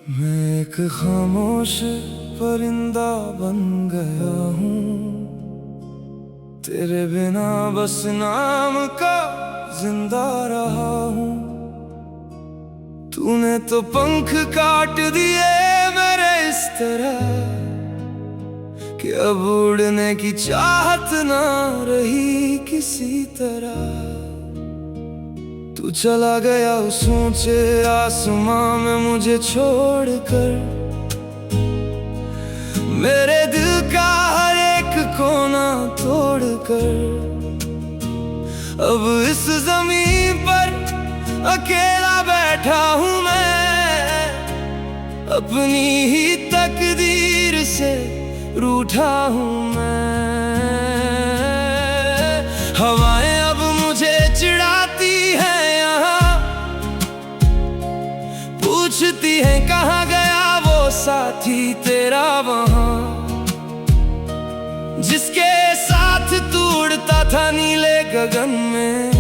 मैं एक खामोश परिंदा बन गया हूँ, तेरे बिना बस नाम का जिंदा रहा हूँ। तूने तो पंख काट दिए मेरे इस तरह कि अब उड़ने की चाहत ना रही किसी तरह। तू चला गया उस ऊंचे आसमां में मुझे छोड़कर, मेरे दिल का हर एक कोना तोड़कर। अब इस जमीन पर अकेला बैठा हूँ मैं, अपनी ही तकदीर से रूठा हूँ मैं। हवाएं अब मुझे चिढ़ाती हैं यहाँ, पूछती हैं कहाँ गया वो साथी तेरा वहाँ, जिसके साथ तू उड़ता था नीले गगन में,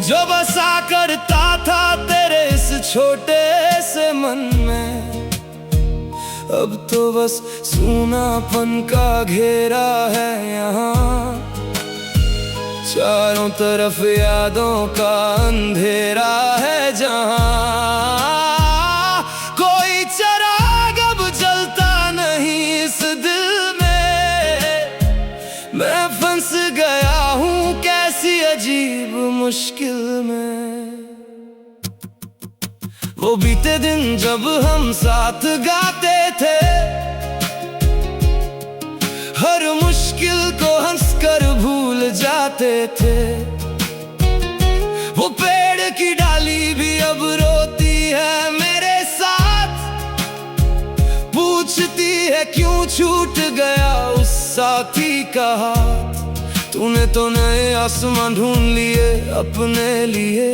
जो बसा करता था तेरे इस छोटे से मन में। अब तो बस सूनापन का घेरा है यहाँ, चारों तरफ यादों का अंधेरा है जहाँ। कोई चिराग अब जलता नहीं इस दिल में, मैं फंस गया हूँ कैसी अजीब मुश्किल में। वो बीते दिन जब हम साथ गाते थे, हर मुश्किल को हंसकर भूल जाते थे। वो पेड़ की डाली भी अब रोती है मेरे साथ, पूछती है क्यों छूट गया उस साथी का हाथ। तूने तो नए आसमान ढूंढ लिए अपने लिए,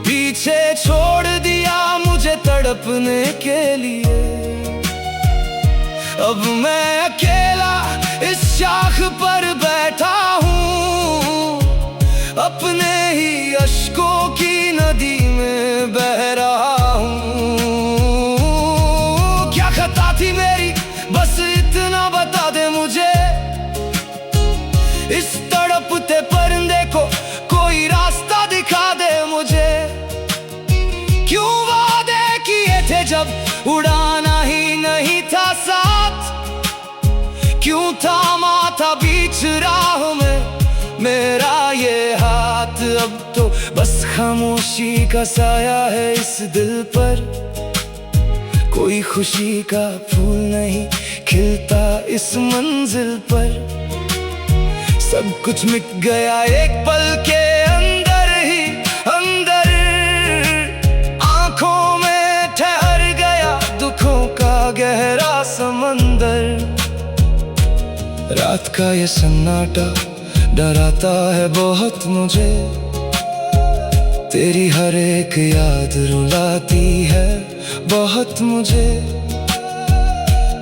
पीछे छोड़ दिया मुझे तड़पने के लिए। अब मैं अकेला इस शाख पर बैठा हूँ, अपने ही अश्कों की नदी में बह रहा हूँ। क्या खता थी मेरी बस इतना बता दे मुझे, इस तड़पते परिंदे को कोई रास्ता दिखा दे मुझे। क्यों वादे किए थे जब उड़ाना ही नहीं था साथ, क्यों थामा था बीच राह में मेरा ये हाथ। अब तो बस खामोशी का साया है इस दिल पर, कोई खुशी का फूल नहीं खिलता इस मंजिल पर। सब कुछ मिट गया एक पल के अंदर ही अंदर, आंखों में ठहर गया दुखों का गहरा समंदर। रात का ये सन्नाटा डराता है बहुत मुझे, तेरी हर एक याद रुलाती है बहुत मुझे।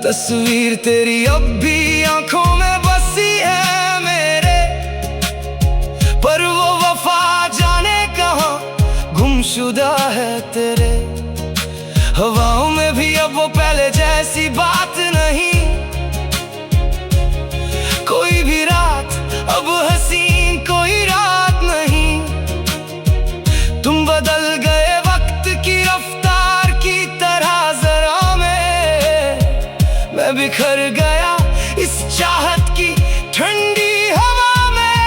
तस्वीर तेरी अब भी आंखों में बसी है मेरे, पर वो वफा जाने कहाँ गुमशुदा है तेरे। हवाओं में भी अब वो पहले जैसी बात नहीं, कोई भी रात अब हसीन कोई रात नहीं। तुम बदल गए वक्त की रफ्तार की तरह जरा मैं बिखर गया इस चाहत की ठंडी हवा में।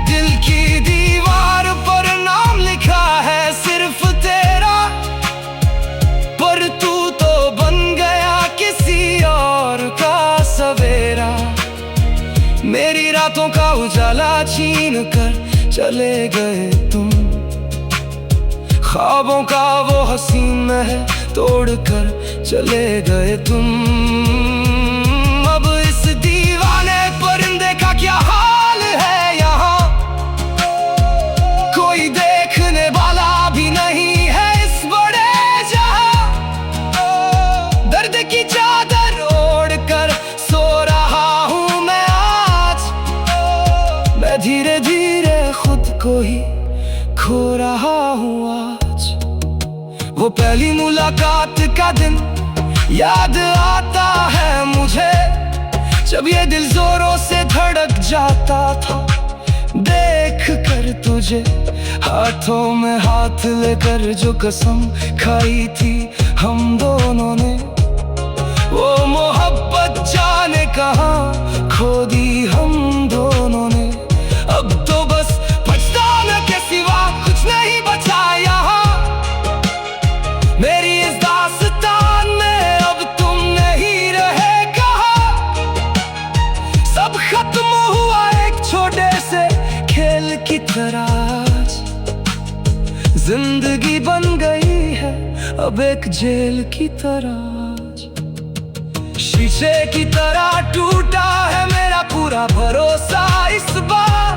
दिल की दीवार पर नाम लिखा है सिर्फ तेरा, पर तू तो बन गया किसी और का सवेरा। मेरी रातों का उजाला छीन कर चले गए तुम, ख्वाबों का वो हसीन महल तोड़ कर चले गए तुम। अब इस दीवाने परिंदे का क्या हाल है यहाँ, कोई देखने वाला भी नहीं है इस बड़े जहां। दर्द की चादर ओढ़ कर सो रहा हूँ मैं आज, मैं धीरे धीरे खुद को ही खो रहा हूँ आज। वो पहली मुलाकात का दिन याद आता है मुझे, जब ये दिल जोरों से धड़क जाता था देख कर तुझे। हाथों में हाथ लेकर जो कसम खाई थी हम दोनों ने, वो मोहब्बत जाने कहाँ खो दी हम दोनों ने। अब तो बस पछताने के सिवा कुछ नहीं बचा यहाँ, मेरी इस दास्तान में अब तुम नहीं रहे कहाँ। सब खत्म हुआ एक छोटे से खेल की तरह, जिंदगी बन गई है अब एक जेल की तरह। शीशे की तरह टूटा है मेरा पूरा भरोसा इस बार,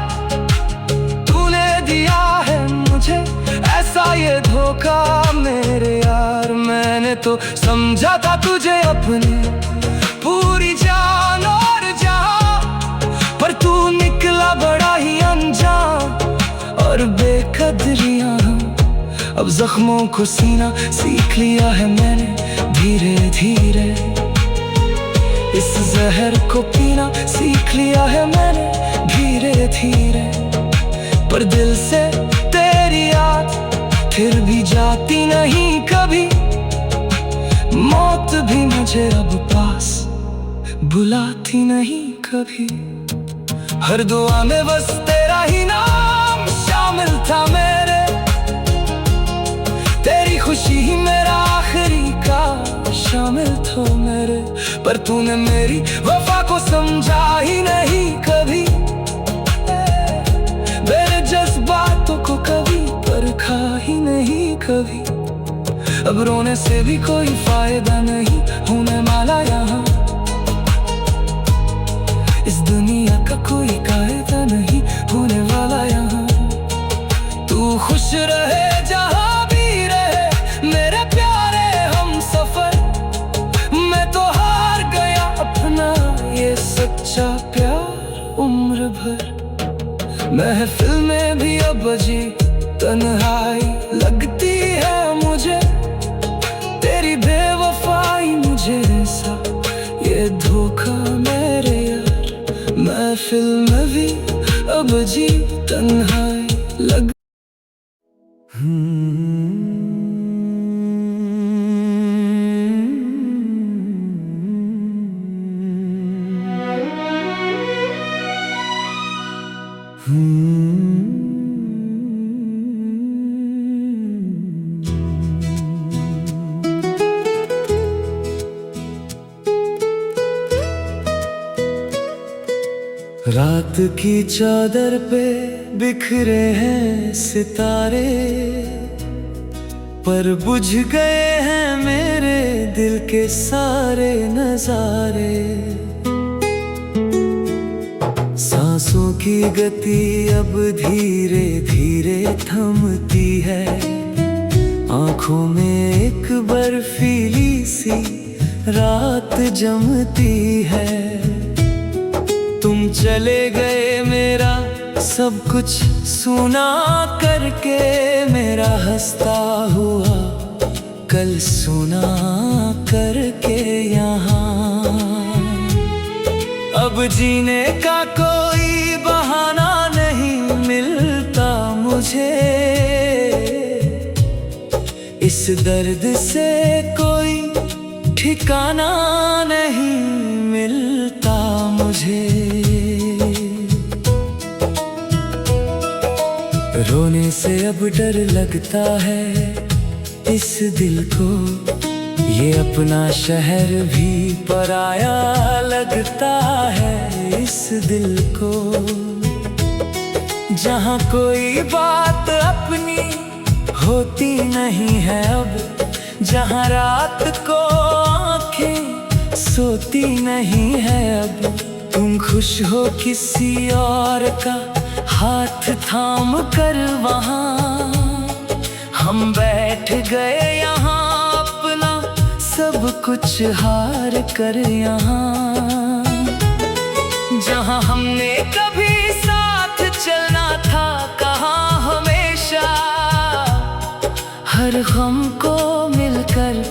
तूने दिया है मुझे ऐसा ये धोखा मेरे यार। मैंने तो समझा था तुझे अपनी पूरी जान और जहां, पर तू निकला बड़ा ही अनजान और बेकदरियां। अब जख्मों को सीना सीख लिया है मैंने धीरे धीरे, इस जहर को पीना सीख लिया है मैंने धीरे धीरे। पर दिल से तेरी याद फिर भी जाती नहीं कभी, मौत भी मुझे अब पास बुलाती नहीं कभी। हर दुआ में बस तेरा ही नाम शामिल था मेरे, तेरी खुशी ही मेरा आखिरी का शामिल था मेरे। पर तूने मेरी वफा को समझा ही नहीं कभी, मेरे जज्बातों को कभी परखा ही नहीं कभी। अब रोने से भी कोई फायदा नहीं होने वाला यहाँ, इस दुनिया का कोई कायदा नहीं होने वाला यहाँ। तू खुश रहे जहाँ भी रहे मेरे प्यारे हम सफर, मैं तो हार गया अपना ये सच्चा प्यार उम्र भर। महफिल में भी अब अजी तन्हाई लगती है मुझे, तेरी बेवफाई मुझे ऐसा ये धोखा मेरे यार। महफिल में भी अब अजी तन्हाई लग रात की चादर पे बिखरे हैं सितारे, पर बुझ गए हैं मेरे दिल के सारे नजारे। सांसों की गति अब धीरे धीरे थमती है, आंखों में एक बर्फीली सी रात जमती है। तुम चले गए मेरा सब कुछ सुना करके, मेरा हंसता हुआ कल सुना करके यहाँ। अब जीने का कोई बहाना नहीं मिलता मुझे, इस दर्द से कोई ठिकाना नहीं मिलता मुझे। रोने से अब डर लगता है इस दिल को, ये अपना शहर भी पराया लगता है इस दिल को। जहाँ कोई बात अपनी होती नहीं है अब, जहाँ रात को आँखें सोती नहीं है अब। तुम खुश हो किसी और का हाथ थाम कर वहाँ, हम बैठ गए यहाँ अपना सब कुछ हार कर यहाँ। जहाँ हमने कभी साथ चलना था कहाँ हमेशा, हर हर गम को मिलकर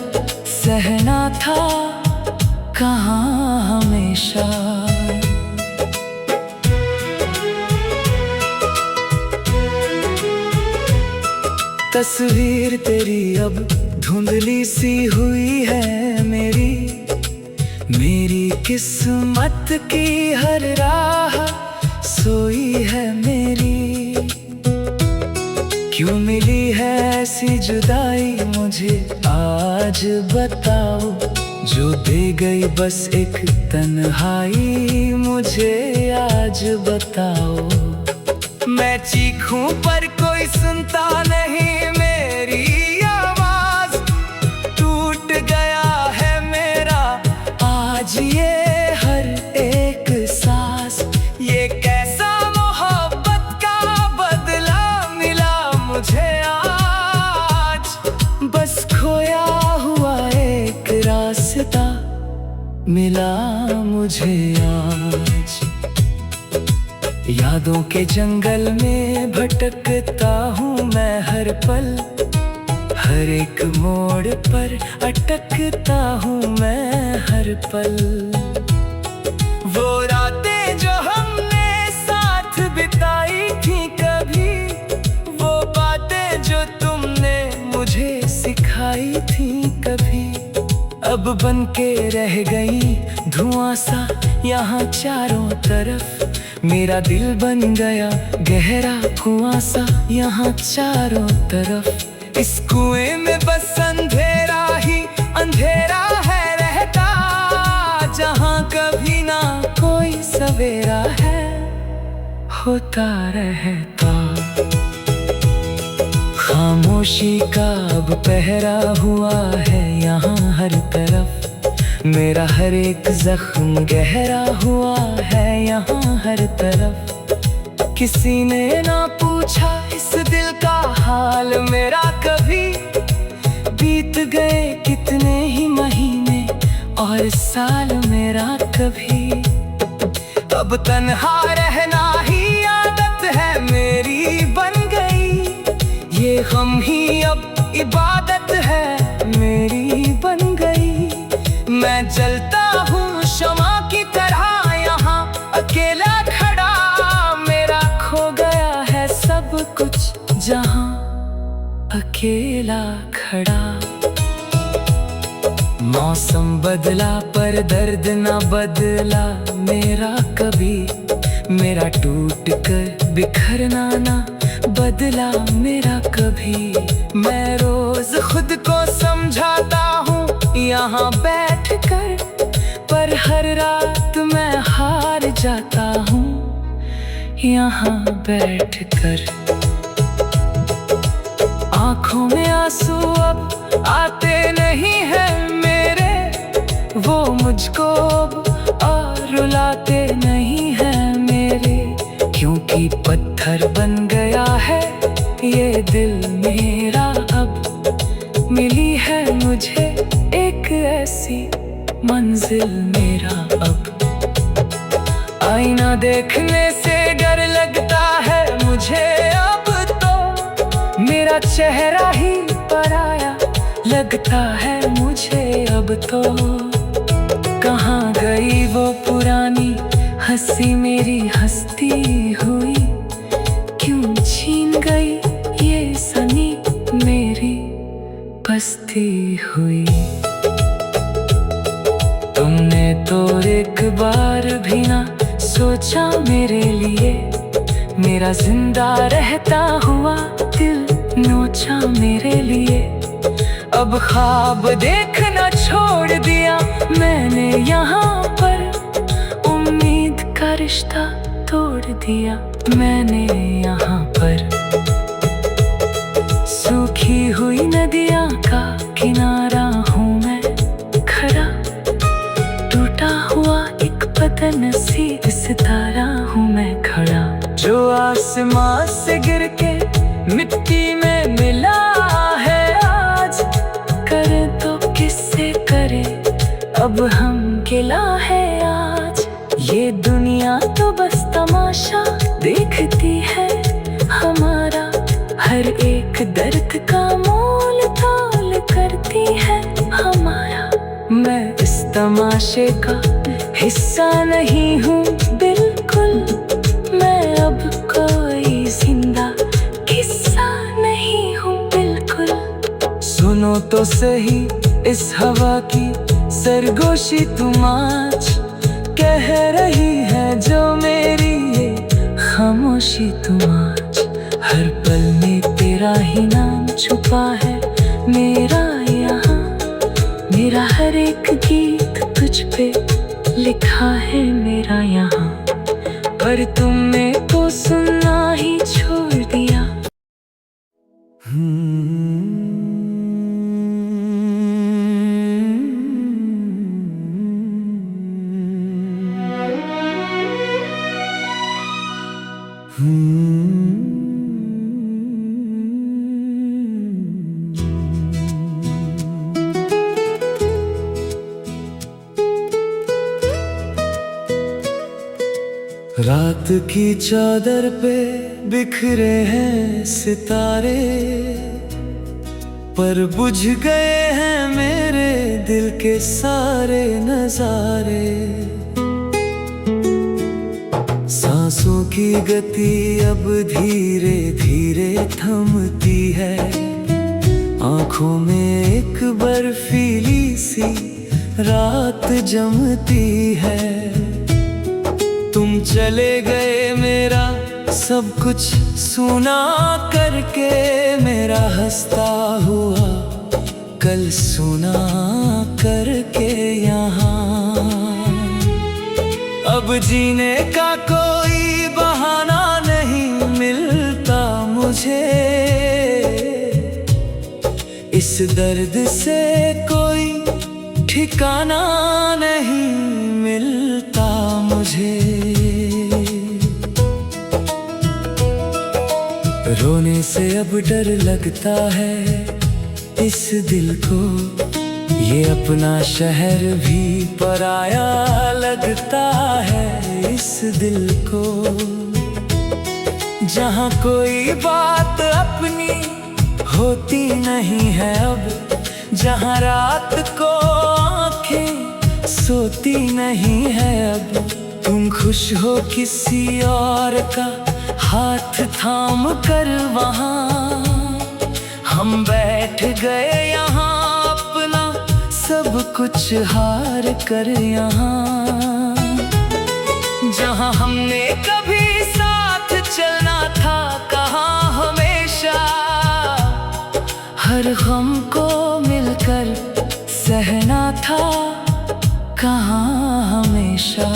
सहना था कहाँ हमेशा। तस्वीर तेरी अब धुंधली सी हुई है मेरी किस्मत की हर राह सोई है मेरी। क्यों मिली है ऐसी जुदाई मुझे आज बताओ, जो दे गई बस एक तन्हाई मुझे आज बताओ। मैं चीखूं पर कोई सुनता नहीं मेरी आवाज, टूट गया है मेरा आज ये हर एक सांस। ये कैसा मोहब्बत का बदला मिला मुझे आज, बस खोया हुआ एक रास्ता मिला मुझे आज। यादों के जंगल में भटकता हूँ मैं हर पल, हर एक मोड़ पर अटकता हूँ मैं हर पल। वो रातें जो हमने साथ बिताई थी कभी, वो बातें जो तुमने मुझे सिखाई थी कभी, अब बन के रह गई धुआं सा यहाँ चारों तरफ। मेरा दिल बन गया गहरा कुआं सा यहाँ चारों तरफ। इस कुएं में बस अंधेरा ही अंधेरा है रहता, जहाँ कभी ना कोई सवेरा है होता रहता। खामोशी का अब पहरा हुआ है यहाँ हर तरफ, मेरा हर एक जख्म गहरा हुआ है यहाँ हर तरफ। किसी ने ना पूछा इस दिल का हाल मेरा कभी, बीत गए कितने ही महीने और साल मेरा कभी। अब तन्हा रहना ही आदत है मेरी बन गई, ये गम ही अब इबादत है मेरी बन गई। मैं जलता हूँ शमा की तरह यहाँ अकेला खड़ा, मेरा खो गया है सब कुछ जहाँ अकेला खड़ा। मौसम बदला पर दर्द ना बदला मेरा कभी, मेरा टूट कर बिखरना ना बदला मेरा कभी। मैं रोज खुद को समझाता हूँ यहाँ बैठ कर, पर हर रात मैं हार जाता हूँ यहाँ बैठ कर। आँखों में आंसू अब आते नहीं हैं मेरे, वो मुझको और रुलाते नहीं हैं मेरे। क्योंकि पत्थर बन गया है ये दिल मेरा अब, मिली है मुझे एक ऐसी मंजिल मेरा अब। आईना देखने से डर लगता है मुझे अब तो, मेरा चेहरा ही पराया लगता है मुझे अब तो। कहाँ गई वो पुरानी हंसी मेरी हंसती हुई, क्यों छीन गई ये सनी मेरी बसती हुई। तुमने तो एक बार भी ना सोचा मेरे लिए, मेरा जिंदा रहता हुआ दिल नोचा मेरे लिए। अब ख्वाब देखना छोड़ दिया मैंने यहाँ पर, उम्मीद का रिश्ता तोड़ दिया मैंने यहाँ पर। सूखी हुई नदियाँ का किनारा हूँ मैं खड़ा, टूटा हुआ एक बदनसीब सितारा हूँ मैं खड़ा। जो आसमां से गिर के मिट्टी में मिला है आज, करे तो किससे करे अब हम गिला है आज। ये दुनिया तो बस तमाशा देखती है हमारा, हर एक दर्द का मोल तमाशे का हिस्सा नहीं हूँ बिल्कुल, मैं अब कोई जिंदा किस्सा नहीं हूँ बिल्कुल। सुनो तो सही इस हवा की सरगोशी, तुम आज कह रही है जो मेरी ये खामोशी। तुम आज हर पल में तेरा ही नाम छुपा है मेरा यहाँ, मेरा हर एक गीत तुझ पे लिखा है मेरा यहाँ। पर तुमने तो सुनना ही छोड़ दिया। रात की चादर पे बिखरे हैं सितारे, पर बुझ गए हैं मेरे दिल के सारे नजारे। सांसों की गति अब धीरे धीरे थमती है, आंखों में एक बर्फीली सी रात जमती है। तुम चले गए मेरा सब कुछ सुना करके, मेरा हंसता हुआ कल सुना करके यहाँ। अब जीने का कोई बहाना नहीं मिलता मुझे, इस दर्द से कोई ठिकाना नहीं मिलता मुझे। रोने से अब डर लगता है इस दिल को, ये अपना शहर भी पराया लगता है इस दिल को। जहाँ कोई बात अपनी होती नहीं है अब, जहाँ रात को आँखें सोती नहीं है अब। तुम खुश हो किसी और का हाथ थाम कर वहाँ, हम बैठ गए यहाँ अपना सब कुछ हार कर यहाँ। जहाँ हमने कभी साथ चलना था कहाँ हमेशा, हर गम को मिलकर सहना था कहाँ हमेशा।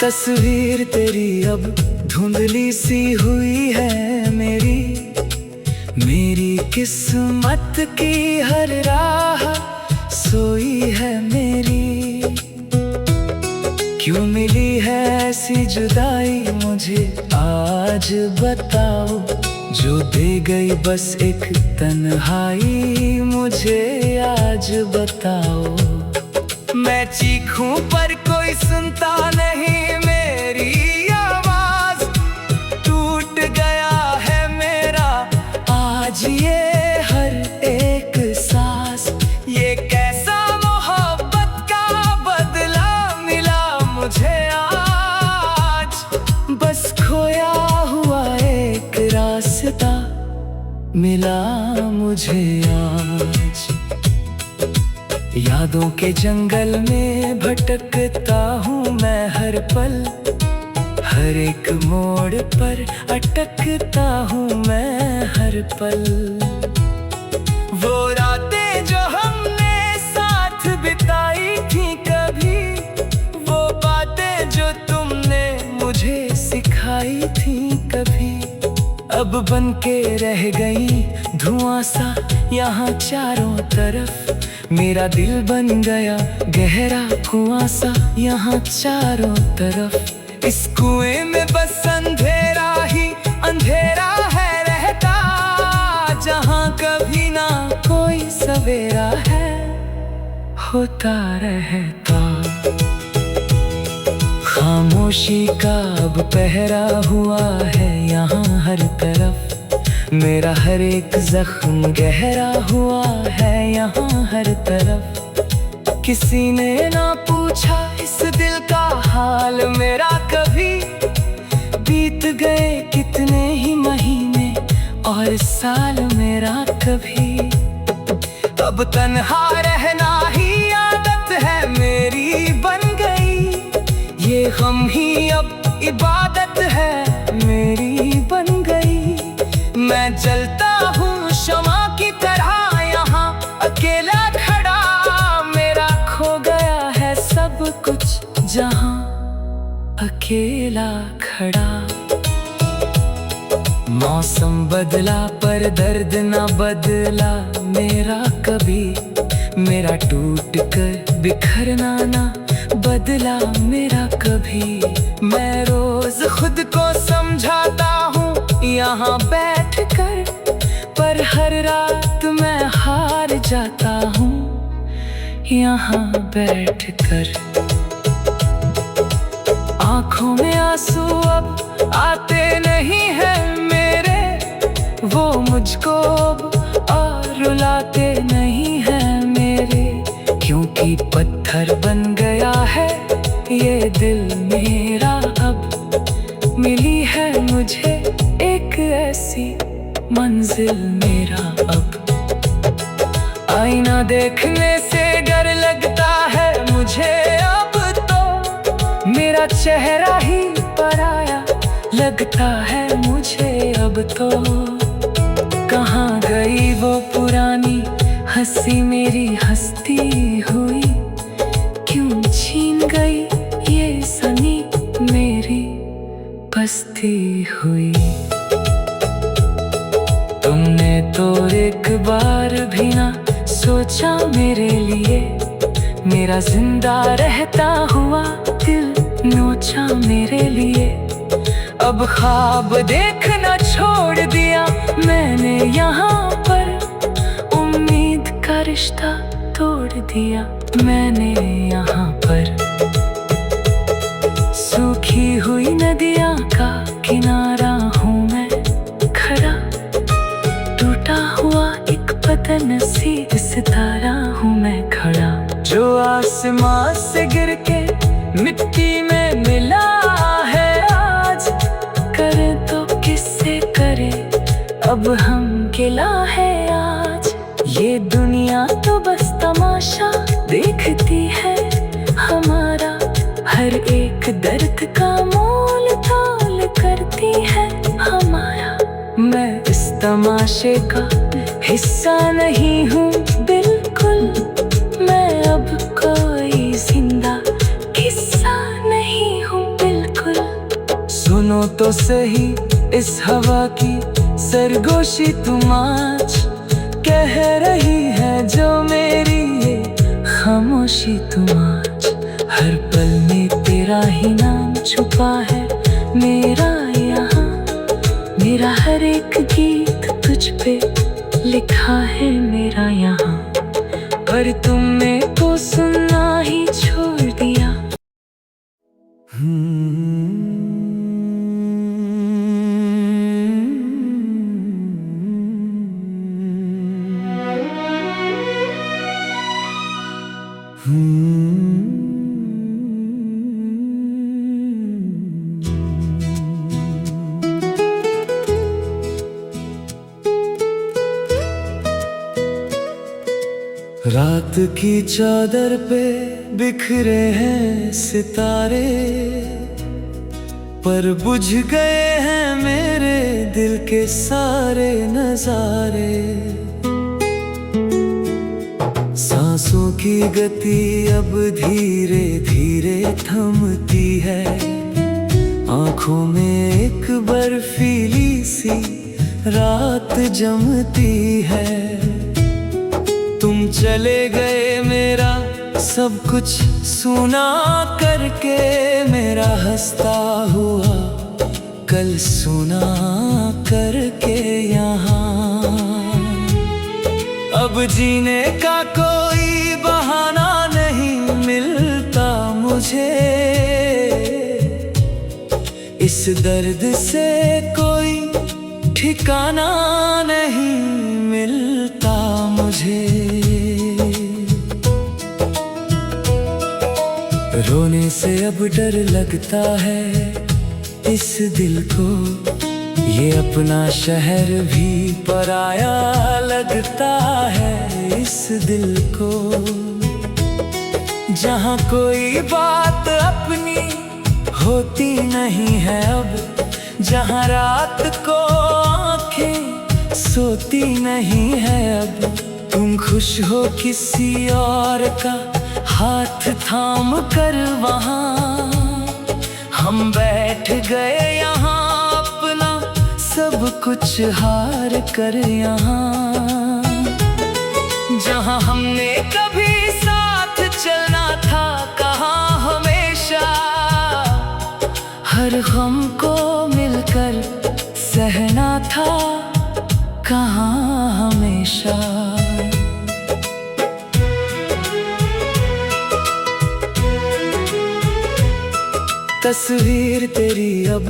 तस्वीर तेरी अब धुंधली सी हुई है मेरी किस्मत की हर राह सोई है मेरी। क्यों मिली है ऐसी जुदाई मुझे आज बताओ, जो दे गई बस एक तन्हाई मुझे आज बताओ। मैं चीखूं पर कोई सुनता नहीं मेरी आवाज, टूट गया है मेरा आज ये हर एक सांस। ये कैसा मोहब्बत का बदला मिला मुझे आज, बस खोया हुआ एक रास्ता मिला मुझे आज। यादों के जंगल में भटकता हूँ मैं हर पल, हर एक मोड़ पर अटकता हूँ मैं हर पल। वो रातें जो हमने साथ बिताई थी कभी, वो बातें जो तुमने मुझे सिखाई थी कभी, अब बन के रह गई धुआं सा यहाँ चारों तरफ। मेरा दिल बन गया गहरा कुआं सा यहाँ चारों तरफ। इस कुएं में बस अंधेरा ही अंधेरा है रहता, जहाँ कभी ना कोई सवेरा है होता रहता। खामोशी का अब पहरा हुआ है यहाँ हर तरफ, मेरा हर एक जख्म गहरा हुआ है यहाँ हर तरफ। किसी ने ना पूछा इस दिल का हाल मेरा कभी। बीत गए कितने ही महीने और साल मेरा कभी। अब तन्हा रहना ही आदत है मेरी बन गई। ये गम ही अब इबादत है मेरी बन गई। मैं जलता हूँ शमा की तरह यहाँ अकेला खड़ा। मेरा खो गया है सब कुछ जहाँ अकेला खड़ा। मौसम बदला पर दर्द ना बदला मेरा कभी। मेरा टूट कर बिखरना ना बदला मेरा कभी। मैं रोज खुद को समझाता हूँ यहाँ बैठ कर, पर हर रात मैं हार जाता हूँ यहाँ बैठ कर। आँखों में आंसू अब आते नहीं हैं मेरे। वो मुझको अब और रुलाते नहीं हैं मेरे। क्योंकि पत्थर बन गया है ये दिल मेरा अब। मिली है मुझे एक ऐसी मंजिल मेरा अब। आईना देखने से डर लगता है मुझे अब तो। मेरा चेहरा ही पराया लगता है मुझे अब तो। कहाँ गई वो पुरानी हंसी मेरी हंसती हुई। क्यों छीन गई ये सनी मेरी बसती हुई। तुमने तो एक बार भी ना सोचा मेरे लिए। मेरा जिंदा रहता हुआ दिल नोचा मेरे लिए। अब ख्वाब देखना छोड़ दिया मैंने यहाँ पर। उम्मीद का रिश्ता तोड़ दिया मैंने यहाँ पर। सूखी हुई नदियाँ का किनारा हूँ मैं खड़ा। टूटा हुआ एक बदनसीब सितारा हूँ मैं खड़ा। जो आसमां से गिर के मिट्टी में मिला है आज। करे तो किससे करे अब हम गिला है आज। ये दुनिया तो बस तमाशा देखती है हमारा। हर एक दर्द का मोल तोल करती है हमारा। मैं इस तमाशे का हिस्सा नहीं हूँ बिल्कुल। मैं अब कोई जिंदा किस्सा नहीं हूँ बिल्कुल। सुनो तो सही इस हवा की सरगोशी तुम आज। कह रही है जो मेरी ये खामोशी तुम आज। हर पल में तेरा ही नाम छुपा है मेरा यहाँ। मेरा हर एक गीत तुझ पे लिखा है मेरा यहाँ। पर तुमने तो सुनना ही छोड़ दिया। रात की चादर पे बिखरे हैं सितारे। पर बुझ गए हैं मेरे दिल के सारे नजारे। सांसों की गति अब धीरे धीरे थमती है। आँखों में एक बर्फीली सी रात जमती है। तुम चले गए मेरा सब कुछ सुना करके। मेरा हंसता हुआ कल सुना करके यहाँ। अब जीने का कोई बहाना नहीं मिलता मुझे। इस दर्द से कोई ठिकाना नहीं मिलता मुझे। रोने से अब डर लगता है इस दिल को, ये अपना शहर भी पराया लगता है इस दिल को। जहाँ कोई बात अपनी होती नहीं है अब, जहाँ रात को आंखें सोती नहीं है अब। तुम खुश हो किसी और का हाथ थाम कर वहाँ, हम बैठ गए यहाँ अपना सब कुछ हार कर यहाँ। जहाँ हमने कभी साथ चलना था, कहाँ हमेशा हर गम को मिलकर सहना था, कहाँ हमेशा। तस्वीर तेरी अब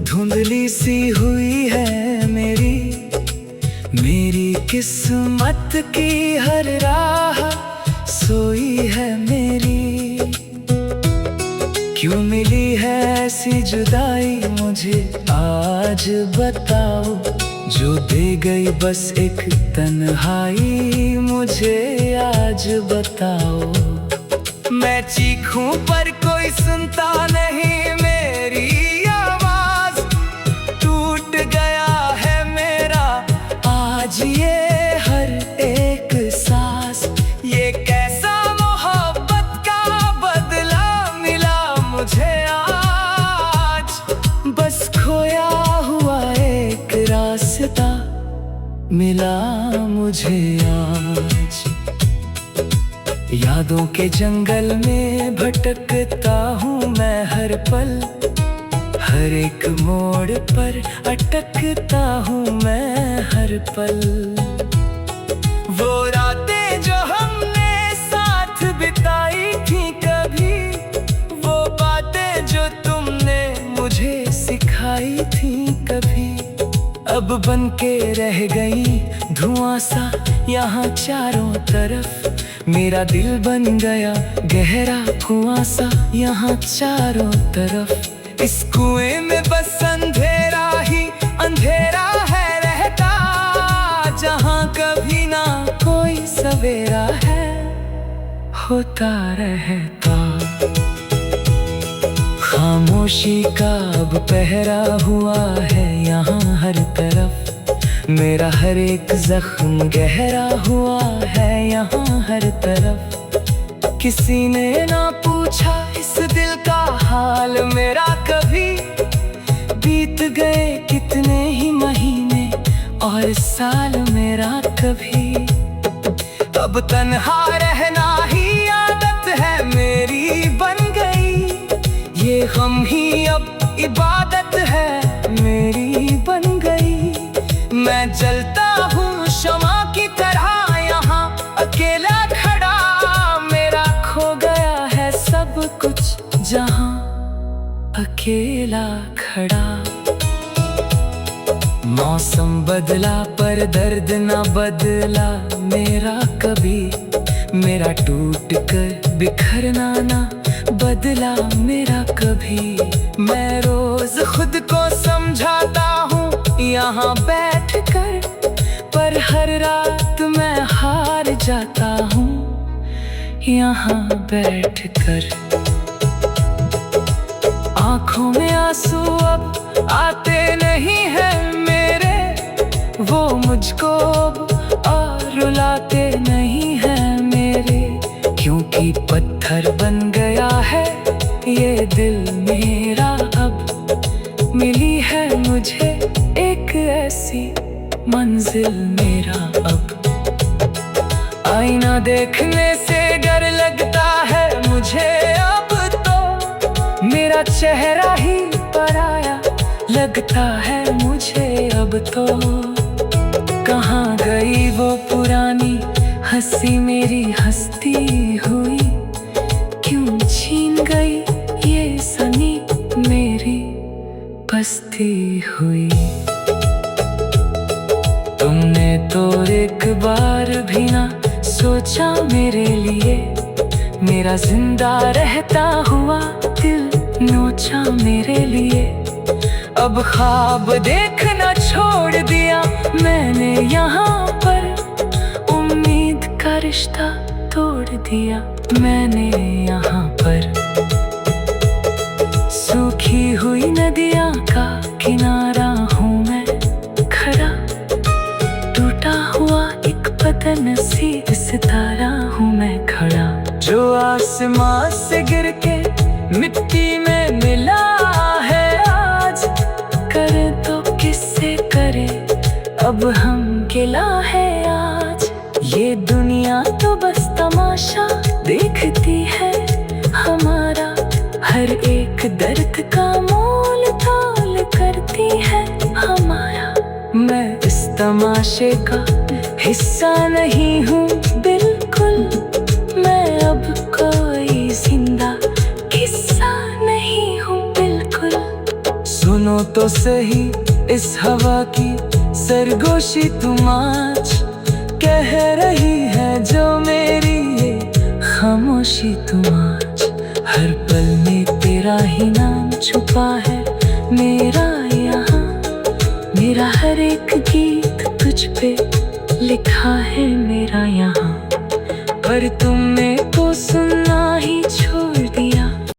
धुंधली सी हुई है मेरी किस्मत की हर राह सोई है मेरी। क्यों मिली है ऐसी जुदाई मुझे आज बताओ, जो दे गई बस एक तन्हाई मुझे आज बताओ। मैं चीखूं पर कोई सुनता नहीं मेरी आवाज, टूट गया है मेरा आज ये हर एक सांस। ये कैसा मोहब्बत का बदला मिला मुझे आज, बस खोया हुआ एक रास्ता मिला मुझे आज। यादों के जंगल में भटकता हूँ मैं हर पल, हर एक मोड़ पर अटकता हूँ मैं हर पल। वो रातें जो हमने साथ बिताई थी कभी, वो बातें जो तुमने मुझे सिखाई थी कभी, अब बन के रह गई धुआं सा यहाँ चारों तरफ। मेरा दिल बन गया गहरा कुआं सा यहाँ चारों तरफ। इस कुएं में बस अंधेरा ही अंधेरा है रहता, जहाँ कभी ना कोई सवेरा है होता रहता। खामोशी का अब पहरा हुआ है यहाँ हर तरफ, मेरा हर एक जख्म गहरा हुआ है यहाँ हर तरफ। किसी ने ना पूछा इस दिल का हाल मेरा कभी, बीत गए कितने ही महीने और साल मेरा कभी। अब तन्हा रहना ही आदत है मेरी बन गई, ये गम ही अब इबादत है मेरी बन गई। मैं जलता हूँ शमा की तरह यहाँ अकेला खड़ा, मेरा खो गया है सब कुछ जहाँ अकेला खड़ा। मौसम बदला पर दर्द ना बदला मेरा कभी, मेरा टूट कर बिखरना ना बदला मेरा कभी। मैं रोज खुद को समझाता हूँ यहाँ बैठ कर, पर हर रात मैं हार जाता हूँ यहाँ बैठ कर। आँखों में आंसू अब आते नहीं है मेरे, वो मुझको और रुलाते नहीं है मेरे। क्योंकि पत्थर बन गया है ये दिल मेरा अब, मिली है मुझे एक ऐसी मंजिल मेरा अब। आईना देखने से डर लगता है मुझे अब तो, मेरा चेहरा ही पराया लगता है मुझे अब तो। कहाँ गई वो पुरानी हंसी मेरी हंसती हुई, क्यों छीन गई ये सनी मेरी बसती हुई। मेरा जिंदा रहता हुआ दिल नोचा मेरे लिए। अब ख्वाब देखना छोड़ दिया मैंने यहाँ पर, उम्मीद का रिश्ता तोड़ दिया मैंने यहाँ पर। सूखी हुई नदियाँ का किनारा हूँ मैं खड़ा, टूटा हुआ एक बदनसीब सितारा हूँ मैं खड़ा, जो आसमां से गिर के मिट्टी में मिला है आज। करे तो किससे करे अब हम गिला है आज। ये दुनिया तो बस तमाशा देखती है हमारा, हर एक दर्द का मोल तोल करती है हमारा। मैं इस तमाशे का हिस्सा नहीं हूँ बिल्कुल, मैं अब कोई जिंदा किस्सा नहीं हूँ बिल्कुल। सुनो तो सही इस हवा की सरगोशी तुम आज, कह रही है जो मेरी ये खामोशी तुम आज। हर पल में तेरा ही नाम छुपा है मेरा यहाँ, मेरा हर एक गीत तुझ पे लिखा है मेरा यहाँ। पर तुम मेरे को सुन